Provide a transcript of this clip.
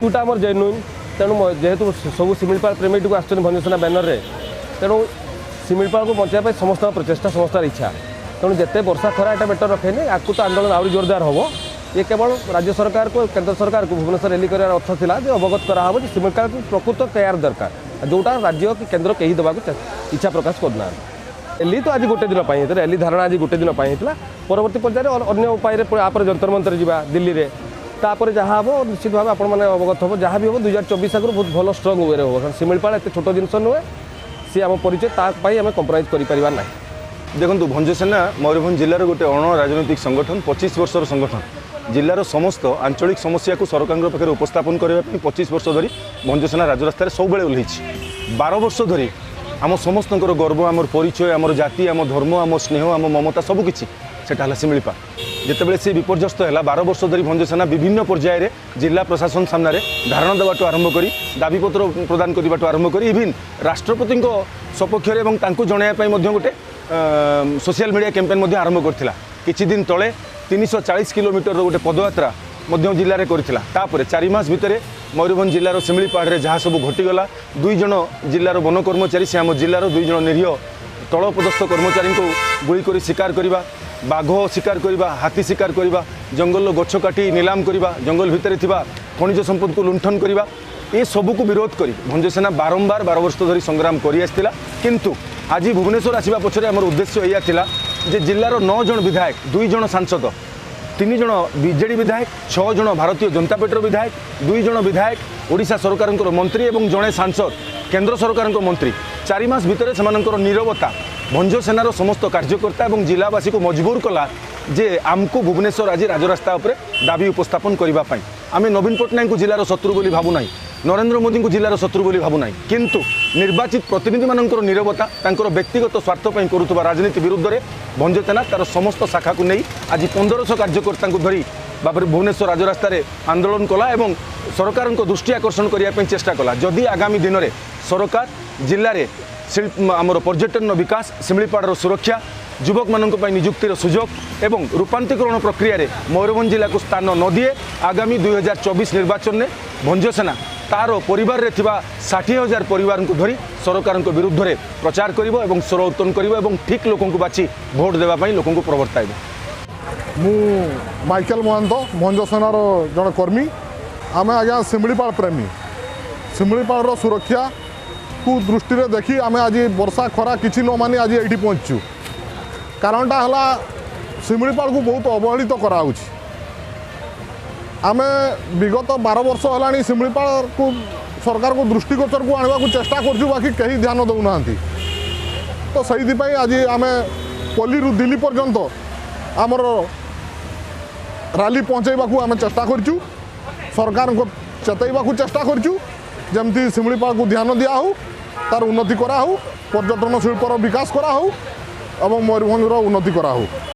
टूटा आम जेन्युइन तेणु जेहेतु सब शिमिलपाल प्रेमी को आसुन भंजसेना बैनर में तेणु शिमिलपाल को बचाई समस्त प्रचेषा समस्त इच्छा तेणु जिते वर्षा खरा यहाँ बेटर रखेनि आपको तो आंदोलन आहरी जोरदार हम ये केवल राज्य सरकार को केंद्र सरकार को भुवनेश्वर रैली कर अर्थ था अवगत कराव शिमिलपाल को प्रकृत तैयार दरकार जोटा राज्य कि केन्द्र कहीं देवा इच्छा प्रकाश करना रैली तो आज गोटे दिन रैली धारणा आज गोटे दिन परवर्ती पर्यायर अन्य उपाय आप जंतर मंतर जा दिल्ली में तापर जहाँ हम निश्चित भाव आप अवगत हम जहाँ भी हम 2024 आगे बहुत भल स्ट्रंग वे हम कारण शिमिलपाल एत छोट जिनस नुहे सी आम परिचय ताकि आम कंप्रोमाइज कर ना। देखो भंजसेना मयूरभंज जिलार गोटे अण राजनैतिक संगठन 25 वर्षर संगठन जिलार समस्त आंचलिक समस्या को सरकार पाखे उपस्थापन करने 25 वर्ष धरी भंजसेना राजरास्तार सब ओह्लैछि 12 वर्ष धरी आम समस्त गर्व आम परिचय आम जाति आम धर्म आम स्नेह आम ममता सबकि सेटा शिमिलपाल जितेबाला सी विपर्यस्त है 12 वर्ष धरी भंजसेना विभिन्न पर्यायर जिला प्रशासन सामने धारणा देवाठू आरंभ कर दाबीपत्र प्रदान करने आरंभ कर इवन राष्ट्रपति सपक्ष जनवाई गोटे सोशल मीडिया कैंपेन आरंभ करथिला किछि दिन तले 340 किलोमीटर गोटे पदयात्रा जिले में करतापर 4 मास भितर मयूरभंज जिलार शिमिलपाल जहाँ सब घटीगला 2 जन जिलार वन कर्मचारी से आम जिलार 2 जन निरीह तलपदस्थ कर्मचारी को गुली कर शिकार करवा बाघ शिकार करवा हाथी शिकार करवा जंगल गछ काटी नीलाम करवा जंगल भितर थिबा खनिज संपद को लुंठन करवा ये सबू को विरोध कर भंजसेना बारंबार 12 वर्ष धरी संग्राम कर आसला किंतु आज भुवनेश्वर आसवा पछरे आमर उद्देश्य यह थिला जे जिलार 9 जन विधायक 2 जन सांसद 3 जन बीजेडी विधायक 6 जन भारतीय जनता पार्टी विधायक 2 जन विधायक ओडिशा सरकार मंत्री और जड़े सांसद केंद्र सरकार मंत्री 4 मास भितर से नीरवता भंजसेनार समस्त कार्यकर्ता और जिलावासी को मजबूर कला जे आमको भुवनेश्वर आज राजरास्ता उपर दाबी उपस्थापन करने आम नवीन पट्टनायक को जिलार शत्रु बोली भावुना नरेंद्र मोदी को जिलार शत्रु बोली भावुना किंतु निर्वाचित प्रतिनिधि मानकर नीरवता तांकर व्यक्तिगत स्वार्थ पर करुवा राजनीति विरुद्ध में भंजसेना तार समस्त शाखा को नहीं आज 1500 कार्यकर्ता धरी बाबर भुवनेश्वर राजरास्ता आंदोलन कला और सरकार को दृष्टि आकर्षण करने चेष्टा कला जदि आगामी दिन में सरकार जिले में शिल्प आमर पर्यटन विकास शिमिलपाल सुरक्षा युवक मानक निजुक्तिर सुजोग एवं रूपांतरीकरण प्रक्रिया मयूरभंज जिला को स्थान न दिए आगामी 2024 निर्वाचन में भंजसेना तार परिवार रे थिबा 60,000 परिवार को धरी सरकार विरुद्ध में प्रचार करिवो एवं स्वर उत्तोलन करिवो एवं ठीक लोकों को बाची भोट देवाई लोकों को प्रवर्ताइबो। मु माइकेल महंत भंजसेनार जड़े कर्मी आम आज्ञा शिमिलपाल प्रेमी शिमिलपाल सुरक्षा को दृष्टि में देखी आम आज वर्षा खरा किसी न मानी आज ये पहुँचु कारणटा है शिमिलपाल को बहुत अवहेलित कराऊँ आम विगत 12 वर्ष है शिमिलपाल को सरकार को दृष्टिगोचर को आने को चेष्टा कर बाकी कहीं ध्यान देना तो से आज आम पल्ली दिल्ली पर्यंत आमर रैली पहुँचेबा आम चेष्टा करूँ सरकार को चेतवा चेष्टा करूँ जमती शिमिलपाल को ध्यान दिया हो तार उन्नति करा हो पर्यटन शिल्पर विकास करा हो और मयूरभंजर उन्नति करा हो।